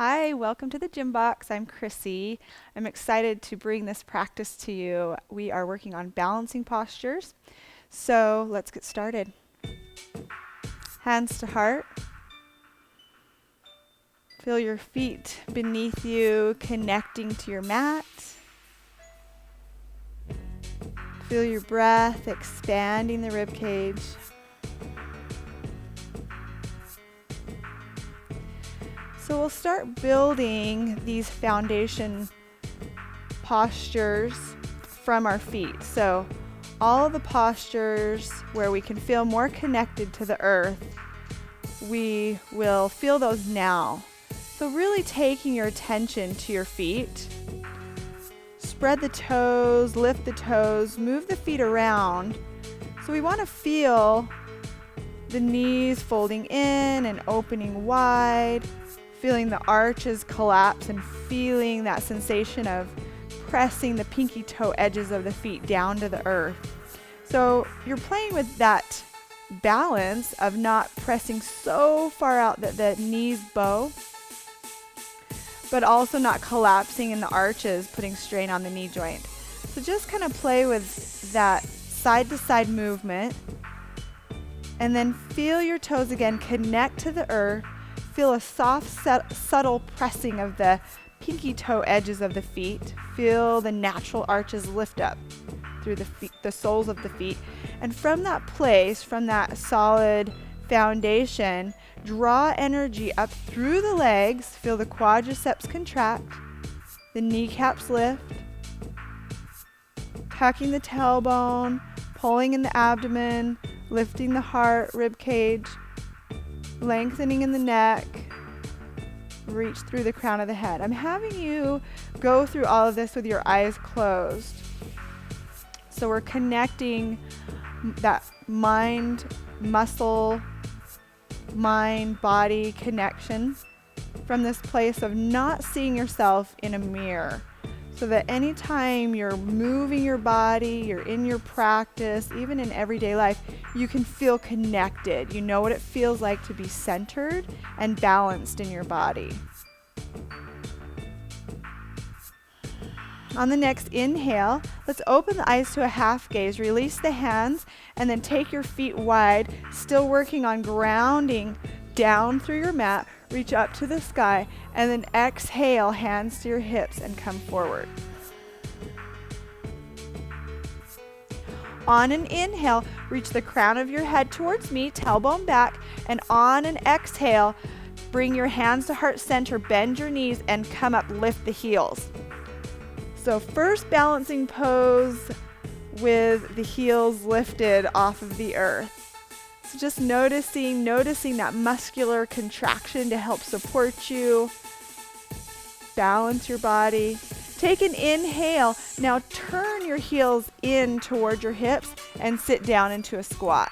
Hi, welcome to the Gymbox. I'm Chrissy. I'm excited to bring this practice to you. We are working on balancing postures. So let's get started. Hands to heart. Feel your feet beneath you connecting to your mat. Feel your breath expanding the rib cage. So we'll start building these foundation postures from our feet. So all of the postures where we can feel more connected to the earth, we will feel those now. So really taking your attention to your feet. Spread the toes, lift the toes, move the feet around. So we want to feel the knees folding in and opening wide. Feeling the arches collapse and feeling that sensation of pressing the pinky toe edges of the feet down to the earth. So you're playing with that balance of not pressing so far out that the knees bow, but also not collapsing in the arches, putting strain on the knee joint. So just kind of play with that side to side movement, and then feel your toes again connect to the earth. Feel a soft, subtle pressing of the pinky toe edges of the feet. Feel the natural arches lift up through the soles of the feet. And from that place, from that solid foundation, draw energy up through the legs. Feel the quadriceps contract, the kneecaps lift, tucking the tailbone, pulling in the abdomen, lifting the heart, rib cage, lengthening in the neck, reach through the crown of the head. I'm having you go through all of this with your eyes closed. So we're connecting that mind, muscle, mind, body connection from this place of not seeing yourself in a mirror. So that anytime you're moving your body, you're in your practice, even in everyday life, you can feel connected. You know what it feels like to be centered and balanced in your body. On the next inhale, let's open the eyes to a half gaze, release the hands, and then take your feet wide, still working on grounding down through your mat. Reach up to the sky, and then exhale, hands to your hips, and come forward. On an inhale, reach the crown of your head towards me, tailbone back, and on an exhale, bring your hands to heart center, bend your knees, and come up, lift the heels. So first balancing pose with the heels lifted off of the earth. So just noticing that muscular contraction to help support you, balance your body. Take an inhale. Now turn your heels in toward your hips and sit down into a squat.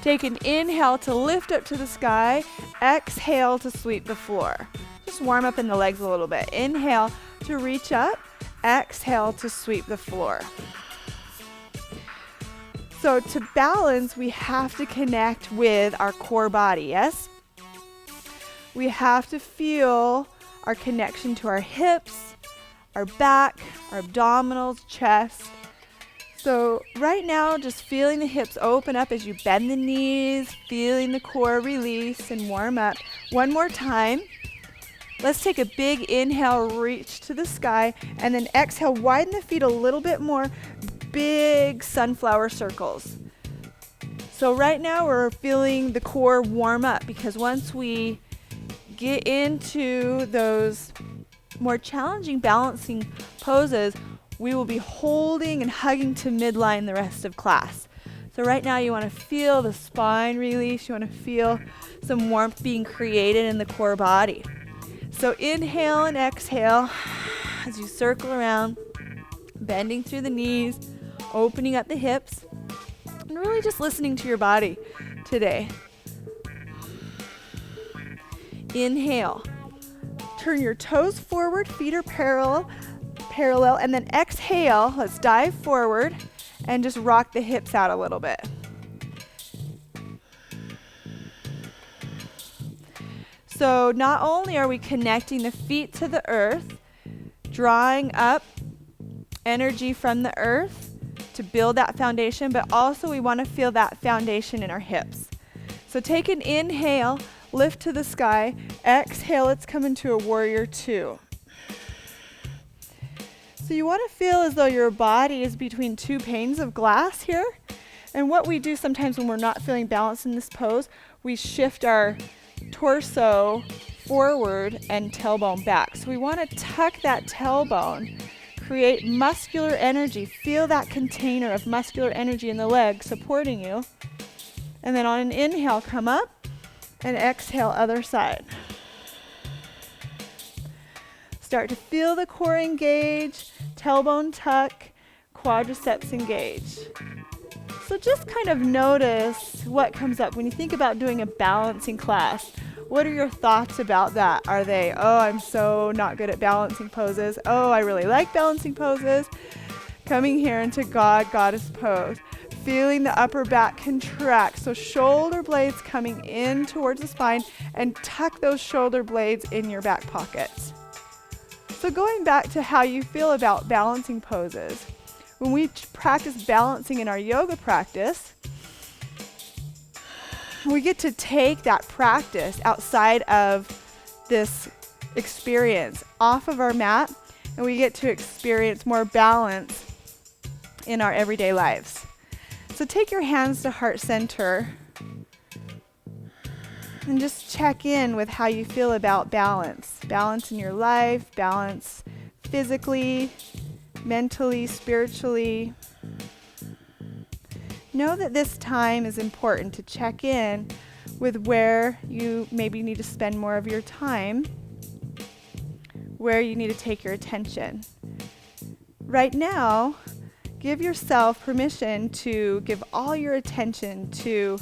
Take an inhale to lift up to the sky. Exhale to sweep the floor. Just warm up in the legs a little bit. Inhale to reach up. Exhale to sweep the floor. So to balance, we have to connect with our core body, yes? We have to feel our connection to our hips, our back, our abdominals, chest. So right now, just feeling the hips open up as you bend the knees, feeling the core release and warm up. One more time. Let's take a big inhale, reach to the sky, and then exhale, widen the feet a little bit more. Big sunflower circles. So right now we're feeling the core warm up, because once we get into those more challenging balancing poses, we will be holding and hugging to midline the rest of class. So right now you want to feel the spine release. You want to feel some warmth being created in the core body. So inhale and exhale as you circle around, bending through the knees, opening up the hips, and really just listening to your body today. Inhale. Turn your toes forward, feet are parallel, and then exhale. Let's dive forward and just rock the hips out a little bit. So not only are we connecting the feet to the earth, drawing up energy from the earth to build that foundation, but also we want to feel that foundation in our hips. So take an inhale, lift to the sky. Exhale, let's come into a warrior two. So you want to feel as though your body is between two panes of glass here. And what we do sometimes when we're not feeling balanced in this pose, we shift our torso forward and tailbone back. So we want to tuck that tailbone, create muscular energy, feel that container of muscular energy in the leg supporting you. And then on an inhale, come up, and exhale, other side. Start to feel the core engage, tailbone tuck, quadriceps engage. So just kind of notice what comes up when you think about doing a balancing class. What are your thoughts about that? Are they, oh, I'm so not good at balancing poses. Oh, I really like balancing poses. Coming here into God, Goddess pose. Feeling the upper back contract. So shoulder blades coming in towards the spine, and tuck those shoulder blades in your back pockets. So going back to how you feel about balancing poses. When we practice balancing in our yoga practice, we get to take that practice outside of this experience, off of our mat, and we get to experience more balance in our everyday lives. So take your hands to heart center and just check in with how you feel about balance. Balance in your life, balance physically, mentally, spiritually. Know that this time is important to check in with where you maybe need to spend more of your time, where you need to take your attention. Right now, give yourself permission to give all your attention to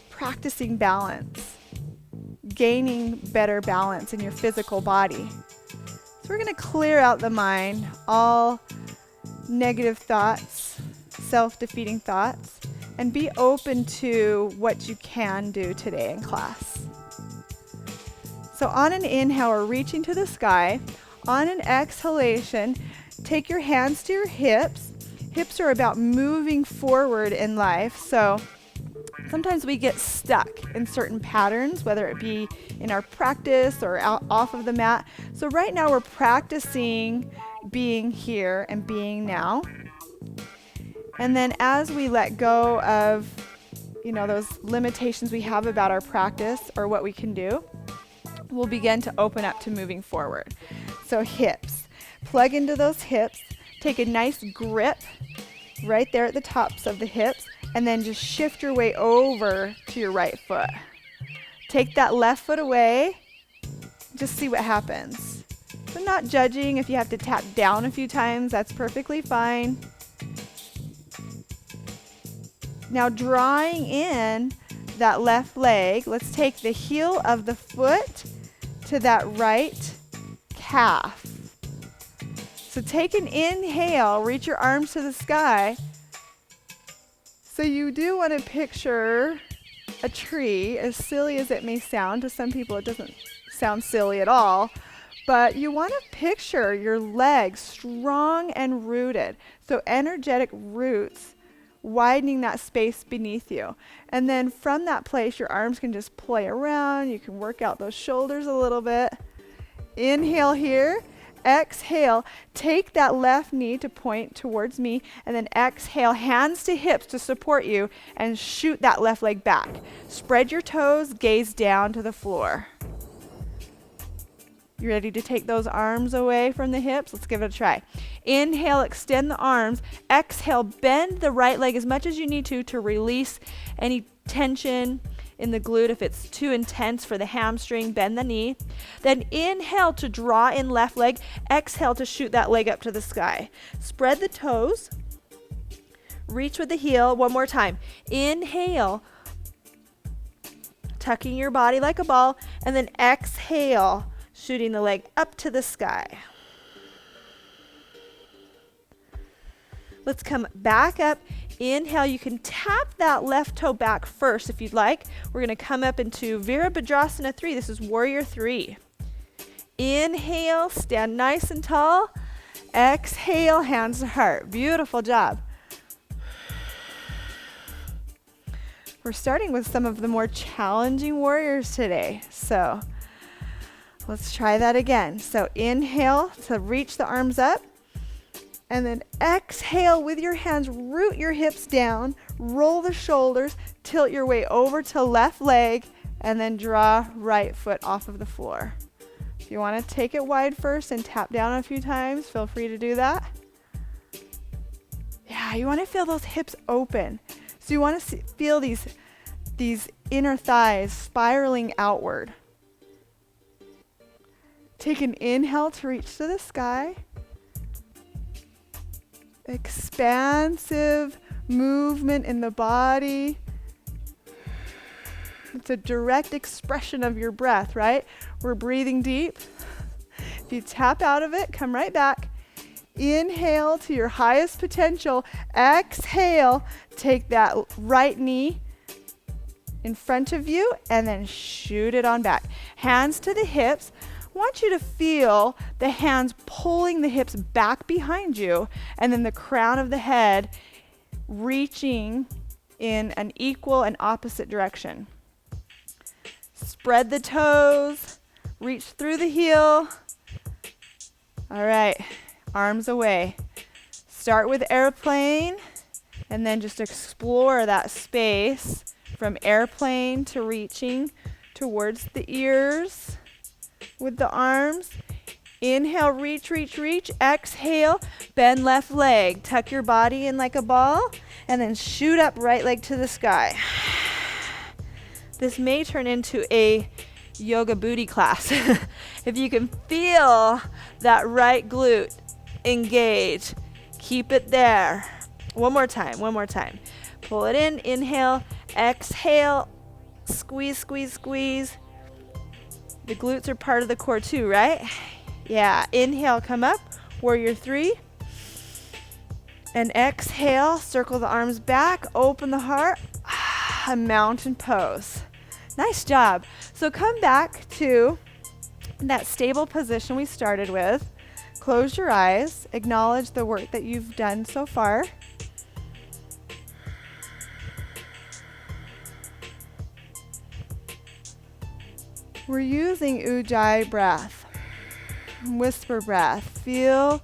practicing balance, gaining better balance in your physical body. So we're going to clear out the mind, all negative thoughts, self-defeating thoughts, and be open to what you can do today in class. So on an inhale, we're reaching to the sky. On an exhalation, take your hands to your hips. Hips are about moving forward in life. So sometimes we get stuck in certain patterns, whether it be in our practice or out off of the mat. So right now we're practicing being here and being now. And then as we let go of, those limitations we have about our practice or what we can do, we'll begin to open up to moving forward. So hips, plug into those hips, take a nice grip right there at the tops of the hips, and then just shift your way over to your right foot. Take that left foot away, just see what happens. So not judging if you have to tap down a few times, that's perfectly fine. Now drawing in that left leg, let's take the heel of the foot to that right calf. So take an inhale, reach your arms to the sky. So you do want to picture a tree, as silly as it may sound. To some people it doesn't sound silly at all, but you want to picture your legs strong and rooted. So energetic roots widening that space beneath you. And then from that place, your arms can just play around. You can work out those shoulders a little bit. Inhale here. Exhale. Take that left knee to point towards me. And then exhale, hands to hips to support you, and shoot that left leg back. Spread your toes, gaze down to the floor. You ready to take those arms away from the hips? Let's give it a try. Inhale, extend the arms. Exhale, bend the right leg as much as you need to release any tension in the glute. If it's too intense for the hamstring, bend the knee. Then inhale to draw in left leg. Exhale to shoot that leg up to the sky. Spread the toes. Reach with the heel. One more time. Inhale, tucking your body like a ball. And then exhale, shooting the leg up to the sky. Let's come back up Inhale, you can tap that left toe back first if you'd like. We're going to come up into Virabhadrasana 3. This is Warrior 3. Inhale, stand nice and tall. Exhale, hands to heart. Beautiful job. We're starting with some of the more challenging warriors today. So let's try that again. So inhale to reach the arms up. And then exhale with your hands, root your hips down, roll the shoulders, tilt your way over to left leg, and then draw right foot off of the floor. If you want to take it wide first and tap down a few times, feel free to do that. Yeah, you want to feel those hips open. So you want to feel these inner thighs spiraling outward. Take an inhale to reach to the sky. Expansive movement in the body. It's a direct expression of your breath, right? We're breathing deep. If you tap out of it, come right back. Inhale to your highest potential. Exhale, take that right knee in front of you and then shoot it on back. Hands to the hips. I want you to feel the hands pulling the hips back behind you and then the crown of the head reaching in an equal and opposite direction. Spread the toes, reach through the heel. All right, arms away. Start with airplane and then just explore that space from airplane to reaching towards the ears. With the arms, inhale, reach, reach, reach. Exhale, bend left leg. Tuck your body in like a ball, and then shoot up right leg to the sky. This may turn into a yoga booty class. If you can feel that right glute engage, keep it there. One more time. Pull it in, inhale, exhale, squeeze, squeeze, squeeze. The glutes are part of the core too, right? Yeah, inhale, come up, warrior 3. And exhale, circle the arms back, open the heart, a mountain pose. Nice job. So come back to that stable position we started with. Close your eyes, acknowledge the work that you've done so far. We're using Ujjayi breath, whisper breath. Feel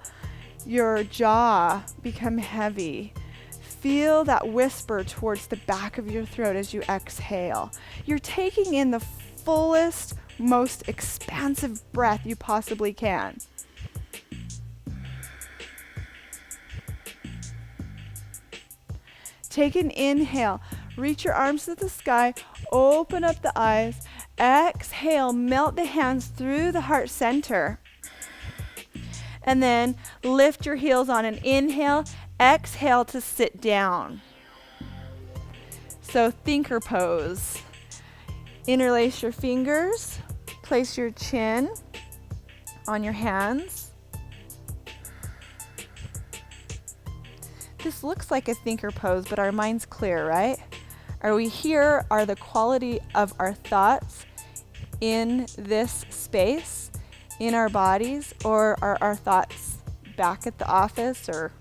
your jaw become heavy. Feel that whisper towards the back of your throat as you exhale. You're taking in the fullest, most expansive breath you possibly can. Take an inhale. Reach your arms to the sky. Open up the eyes. Exhale, melt the hands through the heart center. And then lift your heels on an inhale. Exhale to sit down. So thinker pose. Interlace your fingers. Place your chin on your hands. This looks like a thinker pose, but our mind's clear, right? Are we here? Are the quality of our thoughts in this space, in our bodies, or are our thoughts back at the office or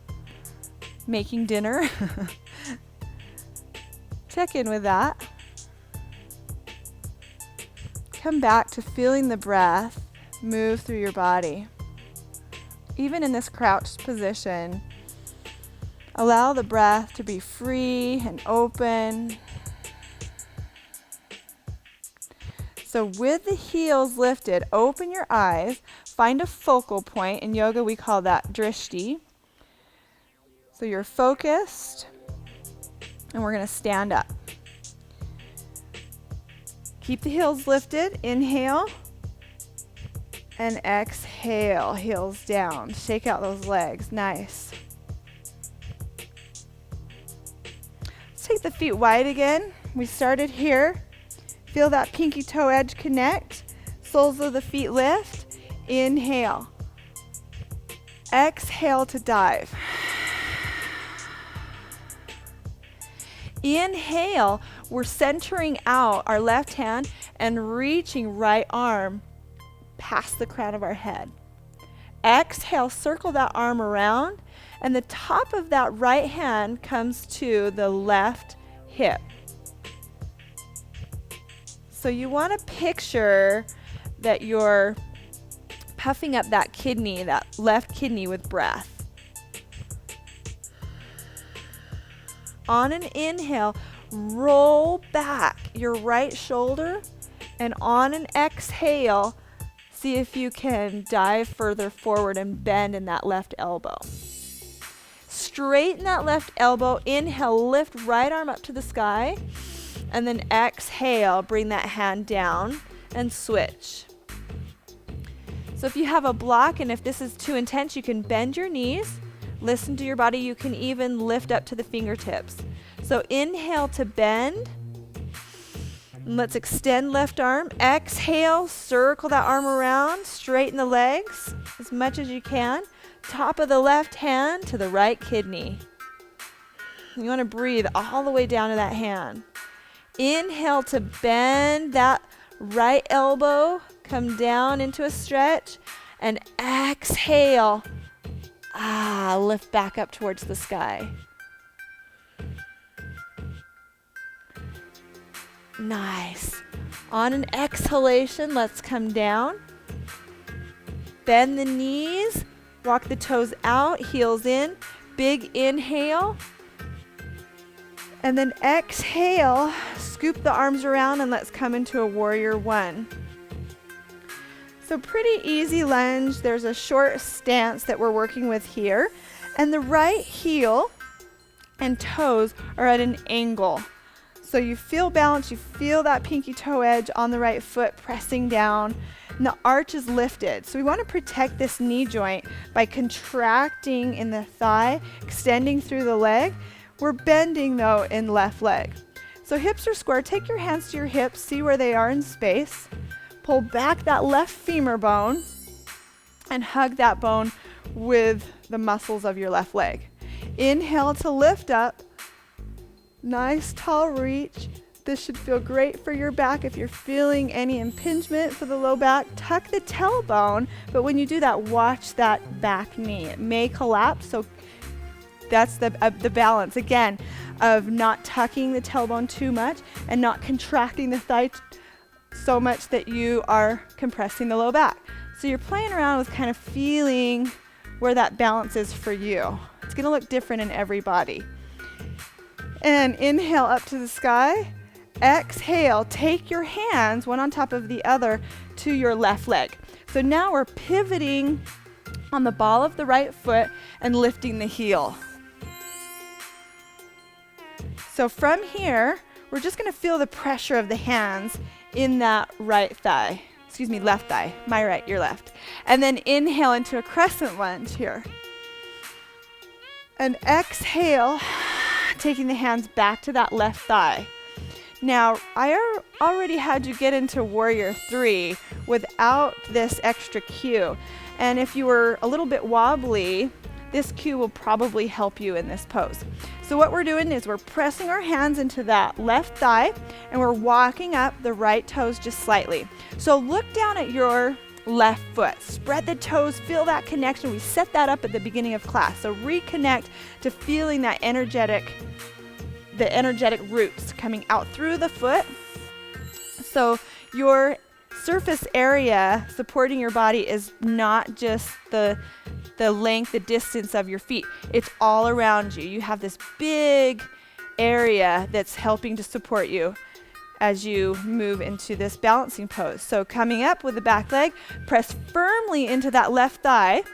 making dinner? Check in with that. Come back to feeling the breath move through your body. Even in this crouched position, allow the breath to be free and open. So with the heels lifted, open your eyes, find a focal point. In yoga, we call that drishti. So you're focused, and we're going to stand up. Keep the heels lifted. Inhale, and exhale, heels down. Shake out those legs. Nice. Let's take the feet wide again. We started here. Feel that pinky toe edge connect. Soles of the feet lift. Inhale. Exhale to dive. Inhale, we're centering out our left hand and reaching right arm past the crown of our head. Exhale, circle that arm around, and the top of that right hand comes to the left hip. So you want to picture that you're puffing up that kidney, that left kidney with breath. On an inhale, roll back your right shoulder, and on an exhale, see if you can dive further forward and bend in that left elbow. Straighten that left elbow. Inhale, lift right arm up to the sky, and then exhale, bring that hand down and switch. So if you have a block and if this is too intense, you can bend your knees. Listen to your body. You can even lift up to the fingertips. So inhale to bend. And let's extend left arm. Exhale, circle that arm around. Straighten the legs as much as you can. Top of the left hand to the right kidney. You want to breathe all the way down to that hand. Inhale to bend that right elbow. Come down into a stretch. And exhale. Lift back up towards the sky. Nice. On an exhalation, let's come down. Bend the knees. Walk the toes out, heels in. Big inhale. And then exhale. Scoop the arms around and let's come into a warrior one. So pretty easy lunge. There's a short stance that we're working with here. And the right heel and toes are at an angle. So you feel balance, you feel that pinky toe edge on the right foot pressing down, and the arch is lifted. So we want to protect this knee joint by contracting in the thigh, extending through the leg. We're bending though in left leg. So hips are square. Take your hands to your hips, see where they are in space. Pull back that left femur bone and hug that bone with the muscles of your left leg. Inhale to lift up. Nice tall reach. This should feel great for your back. If you're feeling any impingement for the low back, tuck the tailbone, but when you do that, watch that back knee. It may collapse, so that's the balance, again, of not tucking the tailbone too much and not contracting the thigh so much that you are compressing the low back. So you're playing around with kind of feeling where that balance is for you. It's going to look different in every body. And inhale up to the sky. Exhale, take your hands one on top of the other to your left leg. So now we're pivoting on the ball of the right foot and lifting the heel. So from here, we're just going to feel the pressure of the hands in that right thigh. Excuse me, left thigh. My right, your left. And then inhale into a crescent lunge here. And exhale, taking the hands back to that left thigh. Now, I already had you get into warrior 3 without this extra cue. And if you were a little bit wobbly, this cue will probably help you in this pose. So what we're doing is we're pressing our hands into that left thigh and we're walking up the right toes just slightly. So look down at your left foot. Spread the toes, feel that connection. We set that up at the beginning of class. So reconnect to feeling that the energetic roots coming out through the foot. So your surface area supporting your body is not just the length, the distance of your feet. It's all around you. You have this big area that's helping to support you as you move into this balancing pose. So coming up with the back leg, press firmly into that left thigh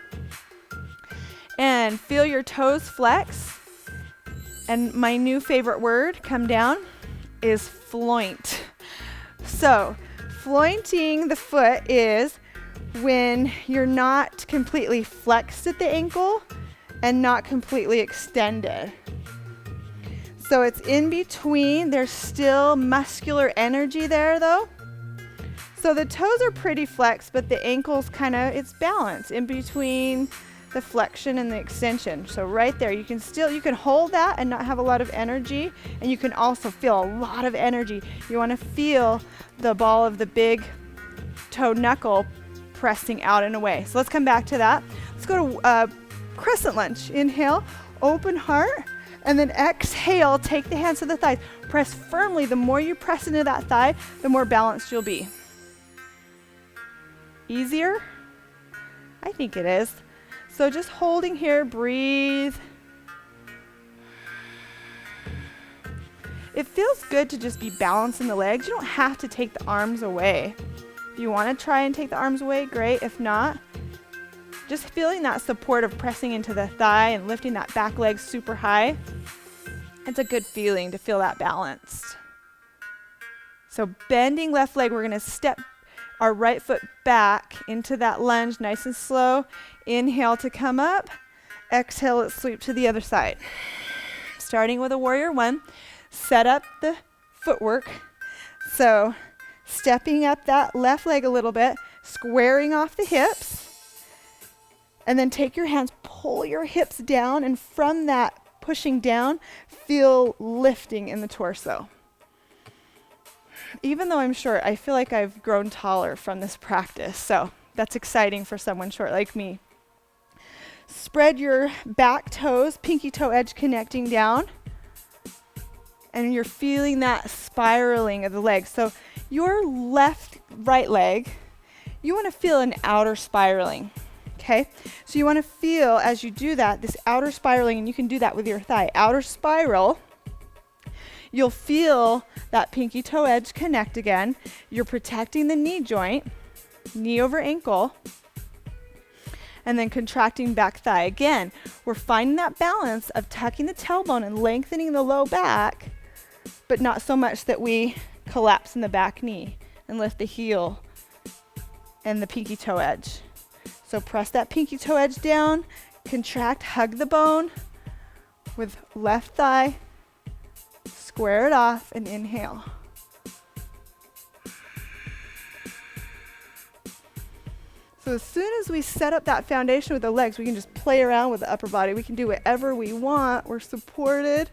and feel your toes flex. And my new favorite word, come down, is floint. So flointing the foot is when you're not completely flexed at the ankle and not completely extended. So it's in between. There's still muscular energy there though. So the toes are pretty flexed, but the ankle's it's balanced in between the flexion and the extension. So right there, you can hold that and not have a lot of energy, and you can also feel a lot of energy. You want to feel the ball of the big toe knuckle pressing out and away. So let's come back to that. Let's go to crescent lunge. Inhale, open heart, and then exhale, take the hands to the thighs. Press firmly. The more you press into that thigh, the more balanced you'll be. Easier? I think it is. So just holding here, breathe. It feels good to just be balancing the legs. You don't have to take the arms away. If you want to try and take the arms away, great. If not, just feeling that support of pressing into the thigh and lifting that back leg super high. It's a good feeling to feel that balanced. So bending left leg, we're going to step our right foot back into that lunge, nice and slow. Inhale to come up. Exhale, let's sweep to the other side. Starting with a warrior one, set up the footwork. So stepping up that left leg a little bit, squaring off the hips, and then take your hands, pull your hips down, and from that pushing down, feel lifting in the torso. Even though I'm short, I feel like I've grown taller from this practice, so that's exciting for someone short like me. Spread your back toes, pinky toe edge connecting down, and you're feeling that spiraling of the legs. So your right leg, you want to feel an outer spiraling, okay? So you want to feel, as you do that, this outer spiraling, and you can do that with your thigh. Outer spiral. You'll feel that pinky toe edge connect again. You're protecting the knee joint, knee over ankle, and then contracting back thigh. Again, we're finding that balance of tucking the tailbone and lengthening the low back, but not so much that we collapse in the back knee and lift the heel and the pinky toe edge. So press that pinky toe edge down, contract, hug the bone with left thigh, square it off, and inhale. So as soon as we set up that foundation with the legs, we can just play around with the upper body. We can do whatever we want. We're supported.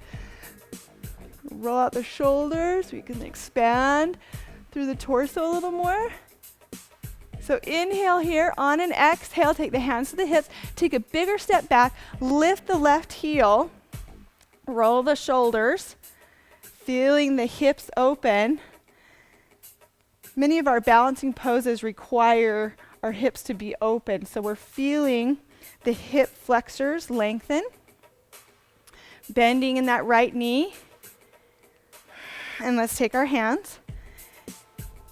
Roll out the shoulders. We can expand through the torso a little more. So inhale here. On an exhale, take the hands to the hips. Take a bigger step back. Lift the left heel. Roll the shoulders. Feeling the hips open. Many of our balancing poses require our hips to be open. So we're feeling the hip flexors lengthen. Bending in that right knee. And let's take our hands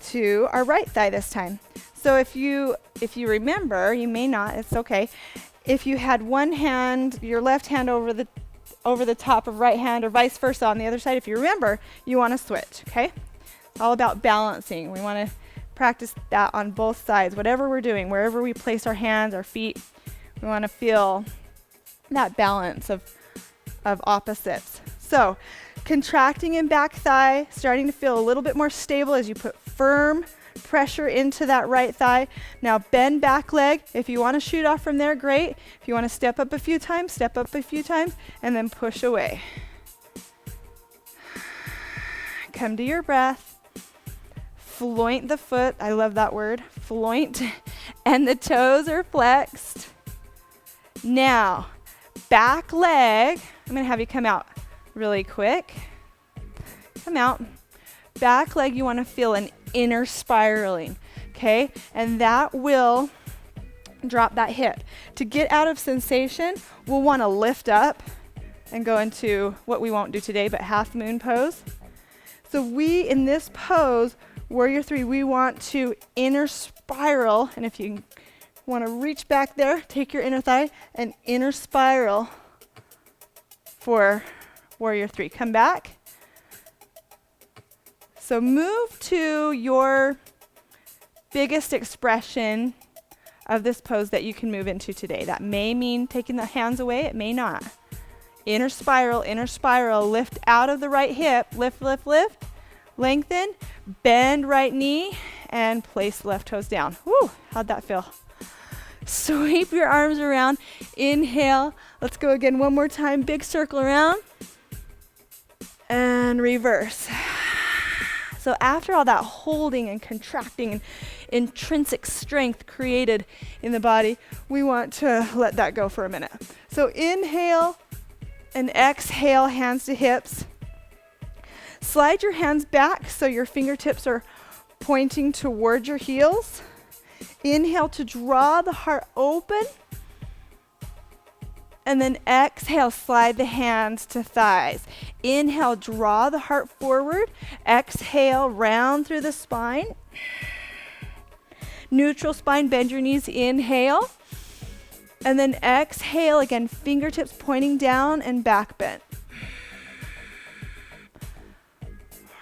to our right thigh this time. So if you remember, you may not, it's okay. If you had one hand, your left hand over the top of right hand, or vice versa on the other side, if you remember, you want to switch, okay? It's all about balancing. We want to practice that on both sides. Whatever we're doing, wherever we place our hands, our feet, we want to feel that balance of opposites. So contracting in back thigh, starting to feel a little bit more stable as you put firm pressure into that right thigh. Now bend back leg. If you want to shoot off from there, great. If you want to step up a few times, and then push away. Come to your breath. Floint the foot. I love that word. Floint. And the toes are flexed. Now, back leg. I'm going to have you come out really quick. Come out. Back leg, you want to feel an inner spiraling, okay? And that will drop that hip. To get out of sensation, we'll want to lift up and go into what we won't do today, but half moon pose. So in this pose, warrior three, we want to inner spiral. And if you want to reach back there, take your inner thigh and inner spiral for warrior three. Come back. So move to your biggest expression of this pose that you can move into today. That may mean taking the hands away, it may not. Inner spiral, lift out of the right hip, lift, lengthen, bend right knee, and place left toes down. Woo, how'd that feel? Sweep your arms around. Inhale. Let's go again one more time. Big circle around. And reverse. So after all that holding and contracting and intrinsic strength created in the body, we want to let that go for a minute. So inhale and exhale, hands to hips. Slide your hands back so your fingertips are pointing toward your heels. Inhale to draw the heart open. And then exhale, slide the hands to thighs. Inhale, draw the heart forward. Exhale, round through the spine. Neutral spine, bend your knees, inhale. And then exhale, again, fingertips pointing down and back bent.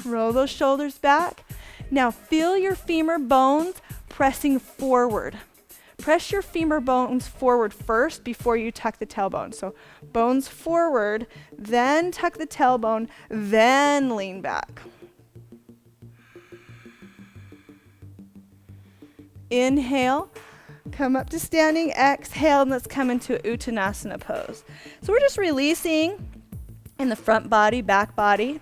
Roll those shoulders back. Now feel your femur bones pressing forward. Press your femur bones forward first before you tuck the tailbone. So bones forward, then tuck the tailbone, then lean back. Inhale, come up to standing, exhale, and let's come into Uttanasana pose. So we're just releasing in the front body, back body.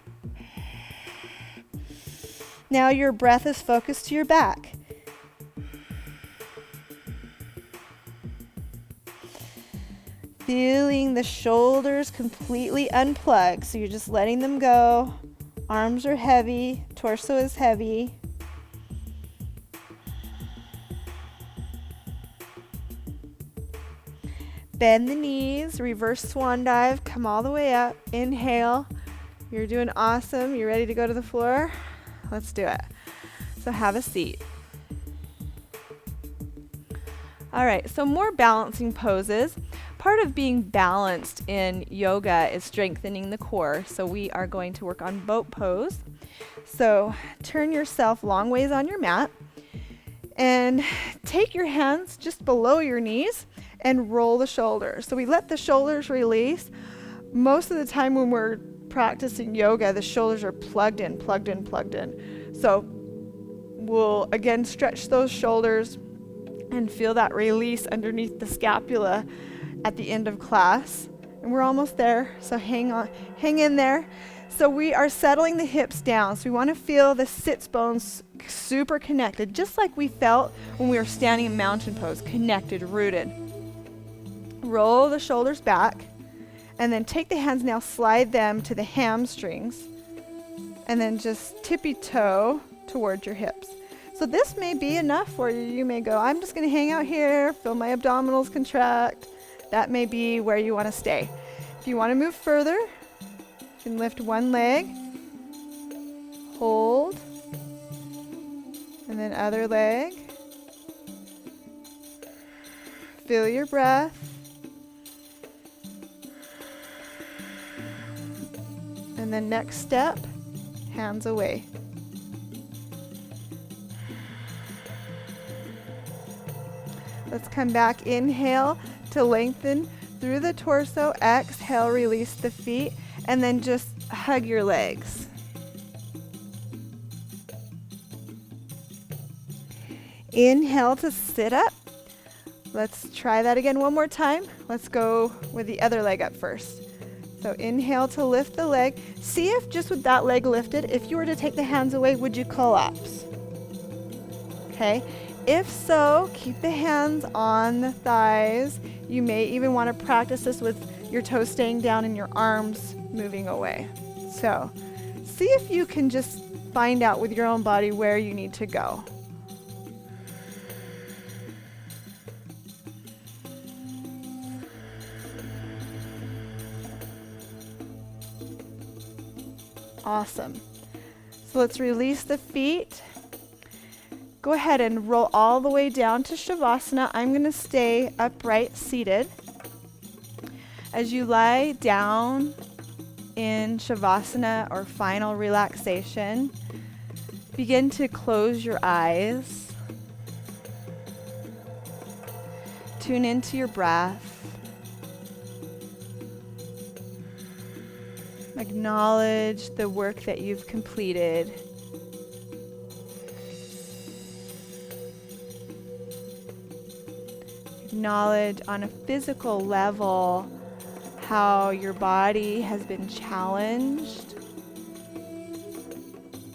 Now your breath is focused to your back. Feeling the shoulders completely unplugged. So you're just letting them go. Arms are heavy, torso is heavy. Bend the knees, reverse swan dive, come all the way up. Inhale. You're doing awesome. You ready to go to the floor? Let's do it. So have a seat. All right, so more balancing poses. Part of being balanced in yoga is strengthening the core. So we are going to work on boat pose. So turn yourself long ways on your mat and take your hands just below your knees and roll the shoulders. So we let the shoulders release. Most of the time when we're practicing yoga, the shoulders are plugged in. So we'll again stretch those shoulders and feel that release underneath the scapula at the end of class. And we're almost there, so hang in there. So we are settling the hips down. So we want to feel the sits bones super connected, just like we felt when we were standing in mountain pose, connected, rooted. Roll the shoulders back, and then take the hands now, slide them to the hamstrings, and then just tippy toe towards your hips. So this may be enough for you. You may go, I'm just going to hang out here, feel my abdominals contract. That may be where you want to stay. If you want to move further, you can lift one leg, hold, and then other leg. Feel your breath. And then next step, hands away. Let's come back. Inhale to lengthen through the torso. Exhale, release the feet, and then just hug your legs. Inhale to sit up. Let's try that again one more time. Let's go with the other leg up first. So inhale to lift the leg. See if just with that leg lifted, if you were to take the hands away, would you collapse? Okay. If so, keep the hands on the thighs. You may even want to practice this with your toes staying down and your arms moving away. So see if you can just find out with your own body where you need to go. Awesome. So let's release the feet. Go ahead and roll all the way down to Shavasana. I'm going to stay upright, seated. As you lie down in Shavasana or final relaxation, begin to close your eyes. Tune into your breath. Acknowledge the work that you've completed. Acknowledge on a physical level how your body has been challenged,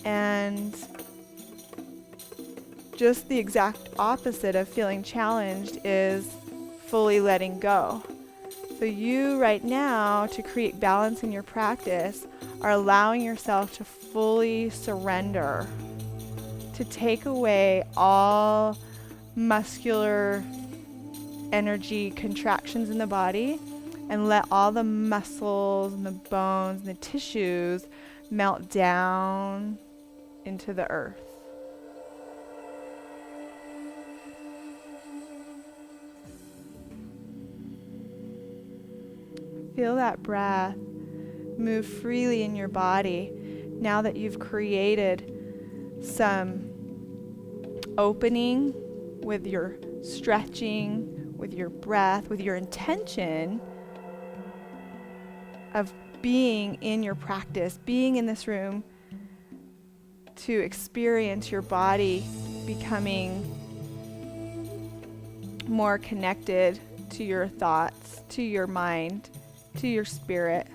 and just the exact opposite of feeling challenged is fully letting go. So you right now, to create balance in your practice, are allowing yourself to fully surrender, to take away all muscular energy contractions in the body and let all the muscles and the bones and the tissues melt down into the earth. Feel that breath move freely in your body now that you've created some opening with your stretching, with your breath, with your intention of being in your practice, being in this room to experience your body becoming more connected to your thoughts, to your mind, to your spirit.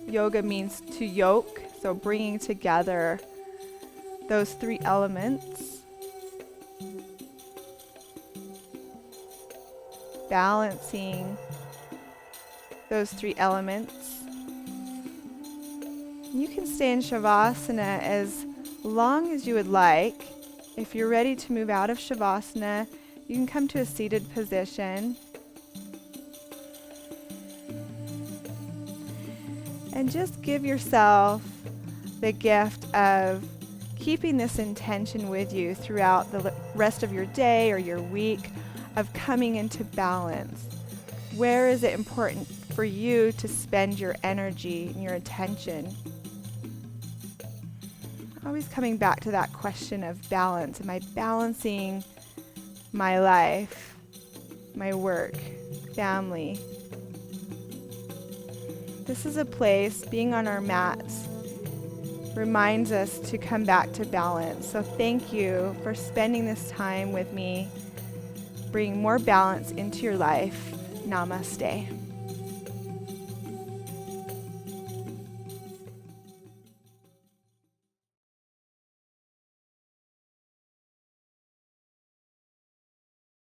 Yoga means to yoke, so bringing together those three elements. Balancing those three elements. You can stay in Shavasana as long as you would like. If you're ready to move out of Shavasana, you can come to a seated position. And just give yourself the gift of keeping this intention with you throughout the rest of your day or your week of coming into balance. Where is it important for you to spend your energy and your attention? Always coming back to that question of balance. Am I balancing my life, my work, family? This is a place, being on our mats reminds us to come back to balance. So thank you for spending this time with me, bringing more balance into your life. Namaste.